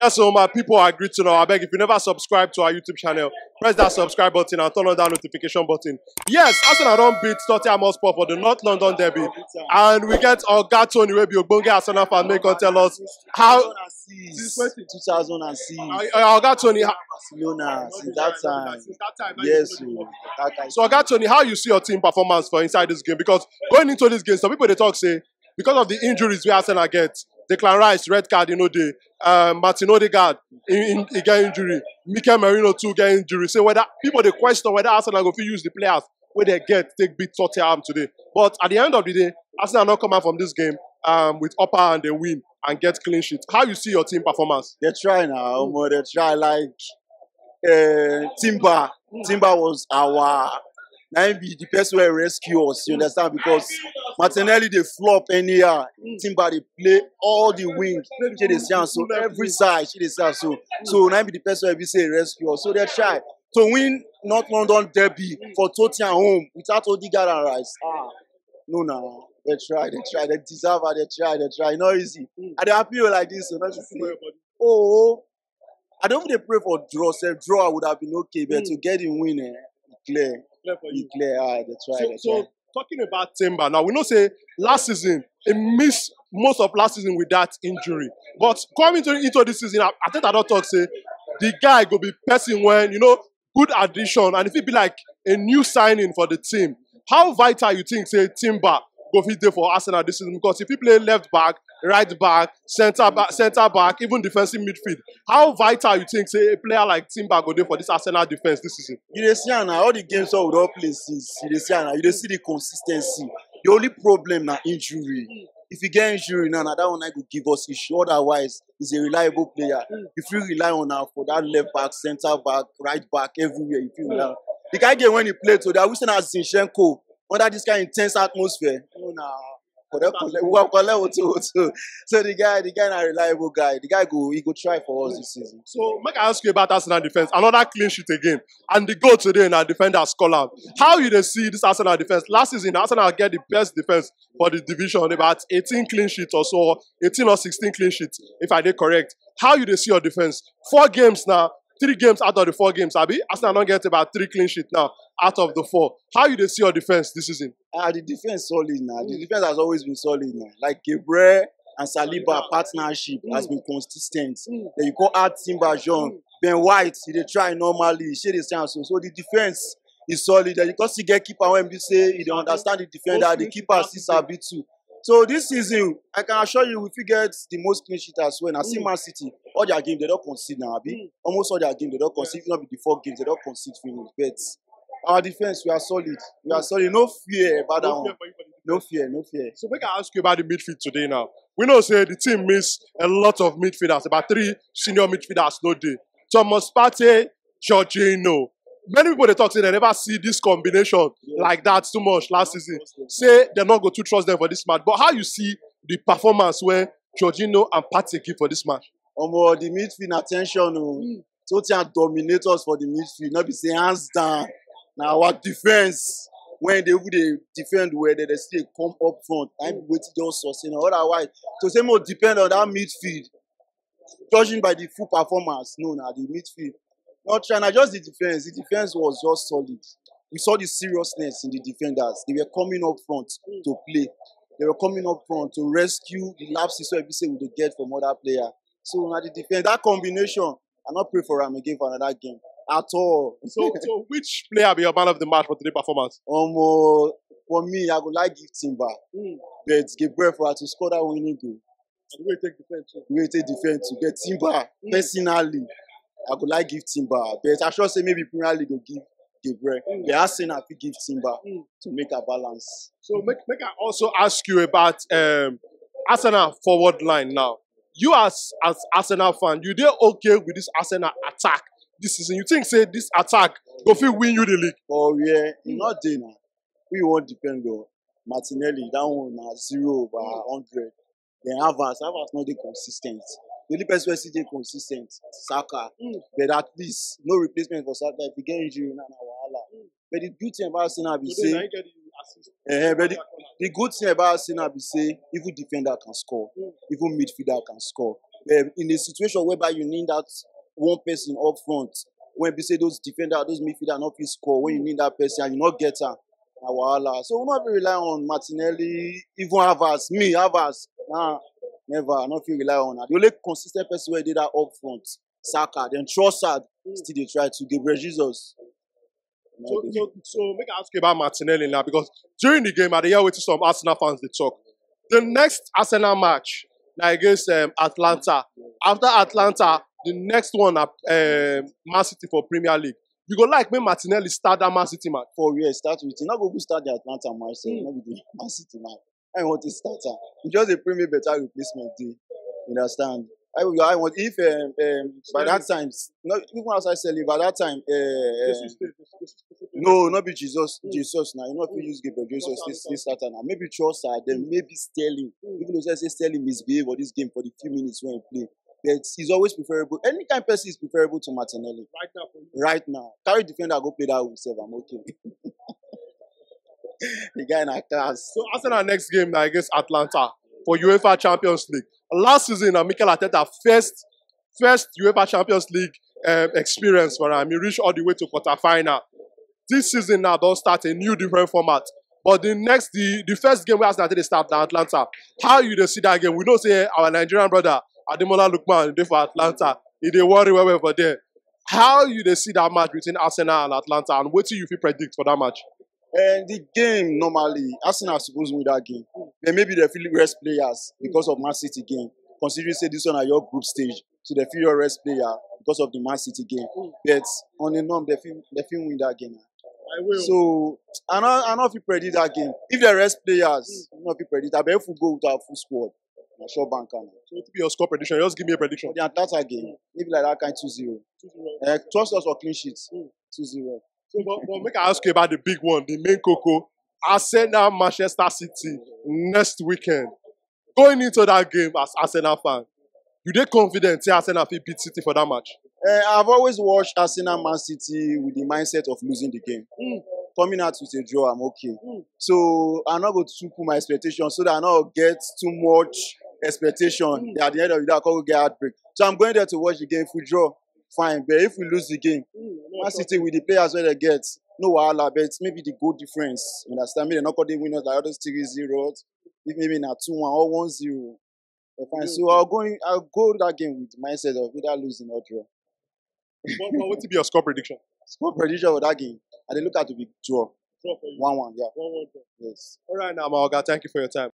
Yeah, so my people agree to know. I beg if you never subscribe to our YouTube channel, press that subscribe button and turn on that notification button. Yes, Arsenal don't beat Tottenham Hotspur for the North London derby, and we get Oga Tony wey be Ogbonge Arsenal fan make us tell us how. 2006. Oga Tony, Barcelona since that time. since that time, Yes, so that time. So Oga Tony, how you see your team performance for inside this game? Because going into this game, some people they talk say because of the injuries we Arsenal get, Declan Rice red card, the Martinelli he get injury, Mikel Merino too get injury. So whether people they question whether Arsenal go fit use the players where they get take beat Tottenham today. But at the end of the day, Arsenal not come out from this game with upper and they win and get clean sheet. How you see your team performance? They try now, they try like Timber. Timber was our be the person who rescue us, you understand? Because Martinelli they flop anyhow. Timber they play all the wing. She dey see am so every side. She dey see am so. So now be the person who be say rescue us. So they try to win North London derby for Tottenham home without Odegaard and Rice. No. They try, they deserve it, they try. Not easy. And they happy like this, so not to say, oh, I don't even pray for draw. Say draw would have been okay, but to get him win, clear. They try. So talking about Timber, now we know say last season he missed most of last season with that injury. But coming into this season, I think I don't talk say the guy go be person when good addition and if it be like a new signing for the team. How vital you think say Timber go fit there for Arsenal this season? Because if he play left back, right back, centre back, even defensive midfield, how vital you think say a player like Timber go there for this Arsenal defense this season? You see now all the games we don't play since. You see now, you see the consistency. The only problem na injury. If you get injury now, that one I could give us issue. Otherwise, he's a reliable player. If you rely on her for that left back, centre back, right back, everywhere, if you rely. The guy get when he played today, we seen as Zinchenko under this kind of intense atmosphere. So the guy na reliable guy. The guy he go try for us this season. So make I ask you about Arsenal defense. Another clean sheet again. And the goal today in our defender scholar. How you see this Arsenal defense? Last season, Arsenal get the best defense for the division, about 18 clean sheets or so, 18 or 16 clean sheets, if I did correct. How you see your defense? 4 games now. 3 games out of the 4 games, Abi. Arsenal don't get about 3 clean sheets now out of the 4. How you see your defense this season? The defense solid now. The defense has always been solid now. Like Gabriel and Saliba partnership has been consistent. Then you call add Timber John, Ben White, they try normally. Share the chance. So the defense is solid. And because you get keeper when you say you understand the defender, the keeper sees a bit too. So this season, I can assure you, if you get the most clean sheet as well, I see Man City, all their games they don't concede now, almost all their games they don't concede, not be the 4 games, they don't concede finish. But our defense, we are solid. We are solid. No fear about that one. No fear. So make I ask you about the midfield today now. We know say the team missed a lot of midfielders, about 3 senior midfielders no day. Thomas Partey, Jorginho. Many people they talk say they never see this combination like that too much last season. Say they're not going to trust them for this match. But how you see the performance where Jorginho and Partey give for this match? The midfield attention. Tottenham dominate us for the midfield. Not be say hands down. Now our defense, when they defend where they still come up front, I'm waiting just sustain. Otherwise, to say more depend on that midfield. Judging by the full performance, the midfield. Not trying, just the defense. The defense was just solid. We saw the seriousness in the defenders. They were coming up front to play. They were coming up front to rescue the lapses so every say we get from other players. So now the defense, that combination, I not pray for them again for another game at all. So which player be your man of the match for today's performance? For me, I would like give Timber. But Gabriel for her to score that winning goal. And we take defense too. We take defense to get Timber personally. I would like give Timber, but I should say maybe Premier League will give Gabriel. The Arsenal will give Timber to make a balance. So make I also ask you about Arsenal forward line now. You as Arsenal fan, you dey okay with this Arsenal attack this season? You think say this attack go fit win you the league? Oh yeah, not there now. We won't depend on Martinelli. That one na 0 over 100. Then Havertz not dey consistent. The only person who is consistent, Saka. But at least no replacement for Saka. If you get injury, na wahala. But the good thing about Arsenal be say, the good thing about Arsenal be say, even defender can score, even midfielder can score. In a situation whereby you need that one person up front, when we say those defender, those midfielder not fit score, when you need that person and you not get her, na wahala. So we not be rely on Martinelli, even Havers, nah, never. I not feel rely on her. The only consistent person where did that up front, Saka, then Trossard, still they try to Gabriel Jesus. So make I ask you about Martinelli now, because during the game, I hear with some Arsenal fans they talk. The next Arsenal match na against Atlanta. After Atlanta, the next one at Man City for Premier League. You go like make Martinelli start that Man City match. For real, start with it. Not go start the Atlanta match, so not be the Man City match. I want to start her. Just a Premier better replacement day. You understand? I want if by that time, not even as I said by that time, no, not be Jesus now. You know if you use Gabriel Jesus, this starter now. Maybe Trossard, then maybe Sterling. Even though I say Sterling misbehave for this game for the few minutes when he play. But he's always preferable. Any kind of person is preferable to Martinelli. Right now. Carry defender go play that with himself. I'm okay. The guy in a class. So Arsenal next game now against Atlanta for UEFA Champions League. Last season, Mikel Arteta first UEFA Champions League experience for him. He reached all the way to quarter-final. This season now don't start a new different format. But the first game where Arsenal they start in Atlanta. How you dey see that game? We know say our Nigerian brother Ademola Lookman dey for Atlanta. He dey worry well for there. How you dey see that match between Arsenal and Atlanta, and what do you feel predict for that match? The game normally Arsenal supposed to win that game. Then maybe they feel rest players because of Man City game. Considering say this one at your group stage, so they feel your rest player because of the Man City game. But on the norm, they feel win that game. I will. So I know if you predict that game. If they rest players, I know if you predict that. But if we go with our full squad, I'm sure banker. So to be your score prediction, just give me a prediction. For the Atlanta game, maybe like that kind 2-0. Trust us for clean sheets. 2-0. So, but make I ask you about the big one, the main coco. Arsenal, Manchester City next weekend. Going into that game as Arsenal fan, you dey confident say Arsenal will beat City for that match? I've always watched Arsenal Man City with the mindset of losing the game. Coming out with a draw, I'm okay. So I'm not going to put my expectations so that I not get too much expectation. At the end of the day, I can't get heartbreak. So I'm going there to watch the game. If we draw, fine. But if we lose the game, Man City with the players where they get, no wahala, but maybe the goal difference. You understand? Maybe they're not going to win us like others 3-0. If maybe not 2-1 or 1-0. Fine. So I'll go to that game with the mindset of either losing or draw. What would be your score prediction? Score prediction for that game. I did look at to be draw. 1-1, yeah. 1-1. Yes. All right now, Maoga. Thank you for your time.